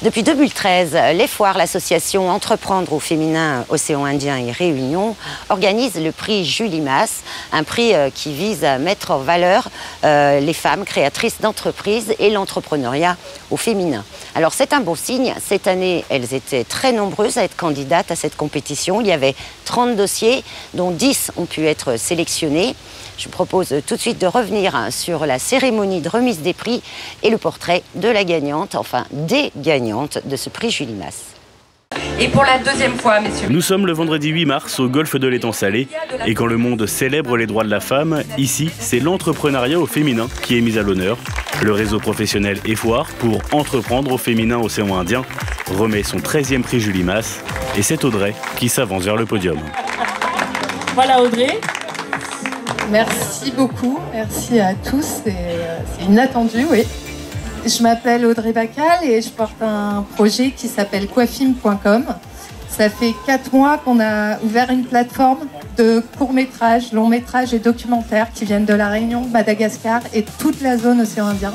Depuis 2013, les foires, l'association Entreprendre au féminin Océan Indien et Réunion organise le prix Julie Mas, un prix qui vise à mettre en valeur les femmes créatrices d'entreprises et l'entrepreneuriat au féminin. Alors c'est un beau signe, cette année elles étaient très nombreuses à être candidates à cette compétition. Il y avait 30 dossiers dont 10 ont pu être sélectionnés. Je vous propose tout de suite de revenir sur la cérémonie de remise des prix et le portrait de la gagnante, enfin des gagnantes de ce prix Julie Mas. Et pour la deuxième fois, messieurs. Nous sommes le vendredi 8 mars au golfe de l'Étang Salé. Et quand le monde célèbre les droits de la femme, ici, c'est l'entrepreneuriat au féminin qui est mis à l'honneur. Le réseau professionnel EFOIR pour entreprendre au féminin Océan Indien remet son 13e prix Julie Mas. Et c'est Audrey qui s'avance vers le podium. Voilà Audrey. Merci beaucoup, merci à tous, c'est inattendu, oui. Je m'appelle Audrey Bacal et je porte un projet qui s'appelle coiffime.com. Ça fait 4 mois qu'on a ouvert une plateforme de courts-métrages, longs-métrages et documentaires qui viennent de la Réunion, Madagascar et toute la zone océan Indien.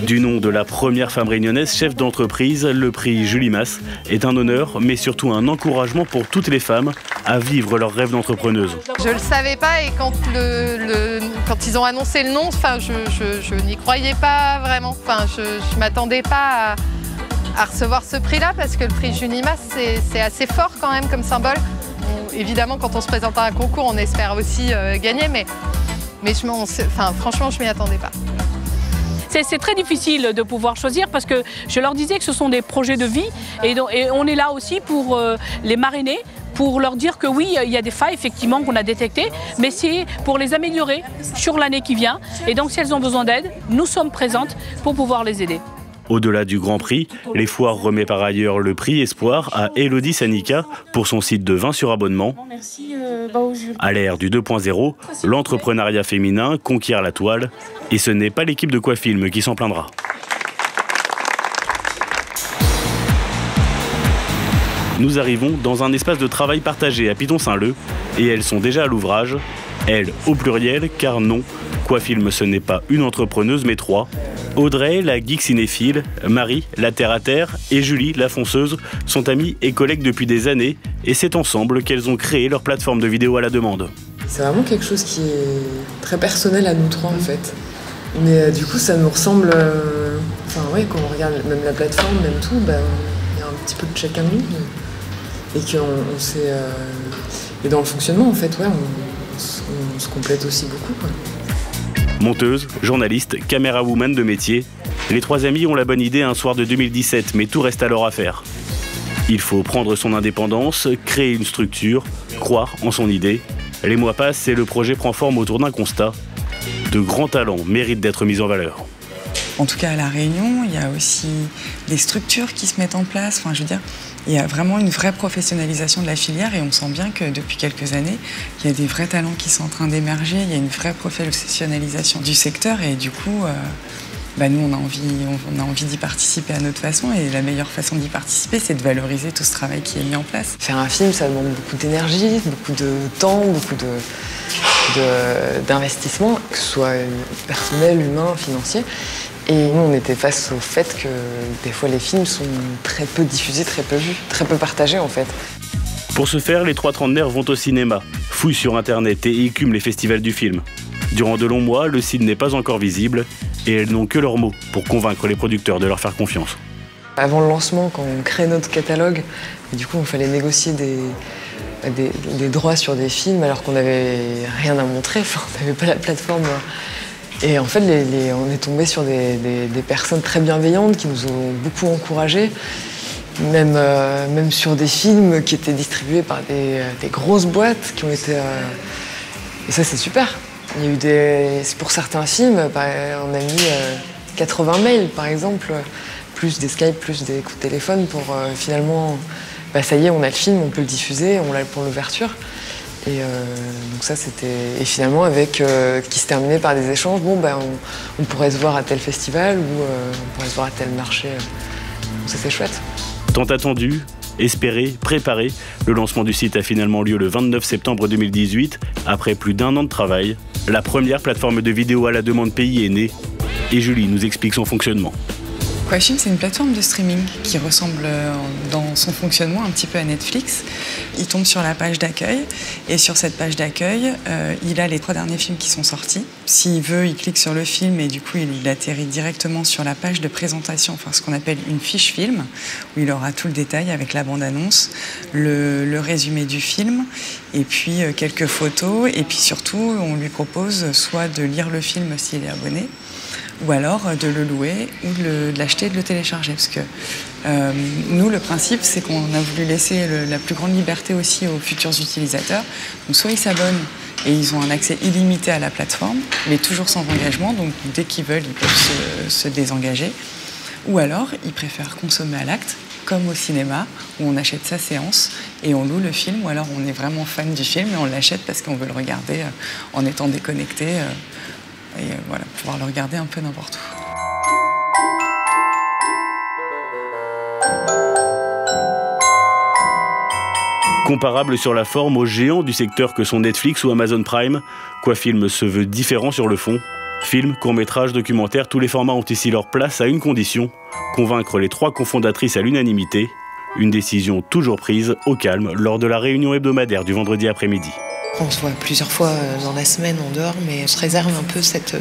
Du nom de la première femme réunionnaise chef d'entreprise, le prix Julie Mas est un honneur, mais surtout un encouragement pour toutes les femmes à vivre leur rêve d'entrepreneuse. Je le savais pas et quand ils ont annoncé le nom, je n'y croyais pas vraiment. Je m'attendais pas à recevoir ce prix-là parce que le prix Julie Mas, c'est assez fort quand même comme symbole. Évidemment, quand on se présente à un concours, on espère aussi gagner, mais franchement, je m'y attendais pas. C'est très difficile de pouvoir choisir parce que je leur disais que ce sont des projets de vie et on est là aussi pour les marrainer, pour leur dire que oui, il y a des failles effectivement qu'on a détectées, mais c'est pour les améliorer sur l'année qui vient. Et donc si elles ont besoin d'aide, nous sommes présentes pour pouvoir les aider. Au-delà du Grand Prix, les foires remet par ailleurs le prix Espoir à Elodie Sanika pour son site de vin sur abonnement. À l'ère du 2.0, l'entrepreneuriat féminin conquiert la toile et ce n'est pas l'équipe de Coiffilm qui s'en plaindra. Nous arrivons dans un espace de travail partagé à Piton-Saint-Leu et elles sont déjà à l'ouvrage. Elles au pluriel, car non, Coiffilm ce n'est pas une entrepreneuse mais 3. Audrey, la geek cinéphile, Marie, la terre-à-terre et Julie, la fonceuse, sont amies et collègues depuis des années et c'est ensemble qu'elles ont créé leur plateforme de vidéo à la demande. C'est vraiment quelque chose qui est très personnel à nous trois en fait. Mais du coup ça nous ressemble, quand on regarde même la plateforme, même tout, il y a un petit peu de chacun de nous. Et qu'on s'est... Et dans le fonctionnement en fait, on se complète aussi beaucoup quoi. Monteuse, journaliste, caméra-woman de métier, les 3 amies ont la bonne idée un soir de 2017, mais tout reste alors à faire. Il faut prendre son indépendance, créer une structure, croire en son idée. Les mois passent et le projet prend forme autour d'un constat. De grands talents méritent d'être mis en valeur. En tout cas à La Réunion, il y a aussi des structures qui se mettent en place. Il y a vraiment une vraie professionnalisation de la filière et on sent bien que depuis quelques années, il y a des vrais talents qui sont en train d'émerger, il y a une vraie professionnalisation du secteur et du coup, nous on a envie d'y participer à notre façon et la meilleure façon d'y participer, c'est de valoriser tout ce travail qui est mis en place. Faire un film, ça demande beaucoup d'énergie, beaucoup de temps, beaucoup d'investissement, que ce soit personnel, humain, financier. Et nous, on était face au fait que des fois les films sont très peu diffusés, très peu vus, très peu partagés en fait. Pour ce faire, les 3 trentenaires vont au cinéma, fouillent sur internet et écument les festivals du film. Durant de longs mois, le site n'est pas encore visible et elles n'ont que leurs mots pour convaincre les producteurs de leur faire confiance. Avant le lancement, quand on crée notre catalogue, du coup, il fallait négocier des droits sur des films alors qu'on n'avait rien à montrer, on n'avait pas la plateforme. Et en fait, on est tombé sur des personnes très bienveillantes qui nous ont beaucoup encouragés, même sur des films qui étaient distribués par des grosses boîtes qui ont été... Et ça, c'est super. Il y a eu pour certains films, on a mis 80 mails, par exemple, plus des Skype, plus des coups de téléphone pour finalement... ça y est, on a le film, on peut le diffuser, on l'a pour l'ouverture. Et donc ça c'était... Et finalement qui se terminait par des échanges, on pourrait se voir à tel festival ou on pourrait se voir à tel marché. Donc ça c'est chouette. Tant attendu, espéré, préparé, le lancement du site a finalement lieu le 29 septembre 2018. Après plus d'1 an de travail, la première plateforme de vidéo à la demande pays est née. Et Julie nous explique son fonctionnement. Quafilm, c'est une plateforme de streaming qui ressemble dans son fonctionnement un petit peu à Netflix. Il tombe sur la page d'accueil et sur cette page d'accueil, il a les 3 derniers films qui sont sortis. S'il veut, il clique sur le film et du coup, il atterrit directement sur la page de présentation, enfin ce qu'on appelle une fiche film, où il aura tout le détail avec la bande-annonce, le résumé du film et puis quelques photos. Et puis surtout, on lui propose soit de lire le film s'il est abonné, ou alors de le louer ou de l'acheter et de le télécharger. Parce que nous, le principe, c'est qu'on a voulu laisser la plus grande liberté aussi aux futurs utilisateurs. Donc soit ils s'abonnent et ils ont un accès illimité à la plateforme, mais toujours sans engagement, donc dès qu'ils veulent, ils peuvent se désengager. Ou alors, ils préfèrent consommer à l'acte, comme au cinéma, où on achète sa séance et on loue le film, ou alors on est vraiment fan du film et on l'achète parce qu'on veut le regarder en étant déconnecté. Et voilà, pouvoir le regarder un peu n'importe où. Comparable sur la forme aux géants du secteur que sont Netflix ou Amazon Prime, Quafilm se veut différent sur le fond. Film, court-métrage, documentaire, tous les formats ont ici leur place à une condition, convaincre les 3 cofondatrices à l'unanimité. Une décision toujours prise au calme lors de la réunion hebdomadaire du vendredi après-midi. On se voit plusieurs fois dans la semaine en dehors, mais on se réserve un peu cet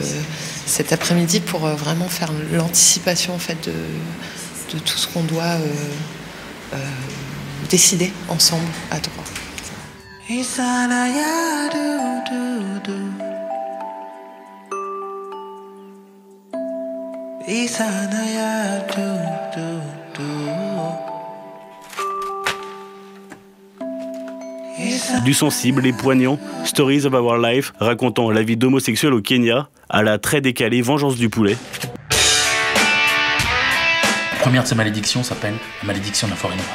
après-midi pour vraiment faire l'anticipation en fait, de tout ce qu'on doit décider ensemble à 3. Du sensible et poignant, Stories of Our Life, racontant la vie d'homosexuels au Kenya, à la très décalée Vengeance du poulet. La première de ces malédictions s'appelle la malédiction de la forêt noire.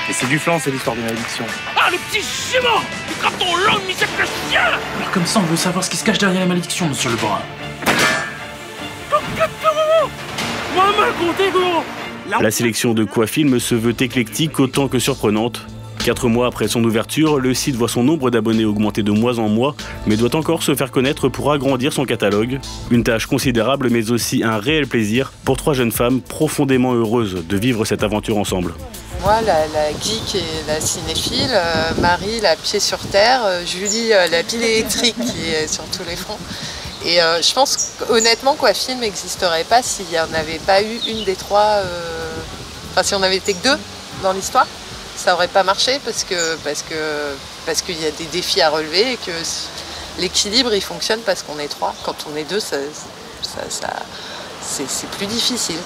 Et c'est du flan, c'est l'histoire des malédictions. Ah, le petit schéma! Il frappe ton langue, misère le chien! Alors comme ça, on veut savoir ce qui se cache derrière la malédiction, monsieur Lebrun. La sélection de Quafilm se veut éclectique autant que surprenante. 4 mois après son ouverture, le site voit son nombre d'abonnés augmenter de mois en mois, mais doit encore se faire connaître pour agrandir son catalogue. Une tâche considérable, mais aussi un réel plaisir pour 3 jeunes femmes profondément heureuses de vivre cette aventure ensemble. Moi, la geek et la cinéphile, Marie, la pied sur terre, Julie, la pile électrique qui est sur tous les fronts. Et je pense honnêtement Quafilm n'existerait pas s'il n'y en avait pas eu une des 3, enfin si on n'avait été que 2 dans l'histoire, ça n'aurait pas marché parce qu'il y a des défis à relever et que l'équilibre il fonctionne parce qu'on est 3. Quand on est 2, c'est plus difficile.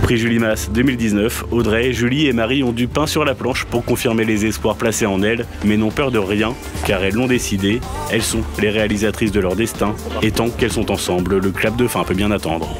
Prix Julie Masse 2019, Audrey, Julie et Marie ont du pain sur la planche pour confirmer les espoirs placés en elles, mais n'ont peur de rien, car elles l'ont décidé, elles sont les réalisatrices de leur destin, et tant qu'elles sont ensemble, le clap de fin peut bien attendre.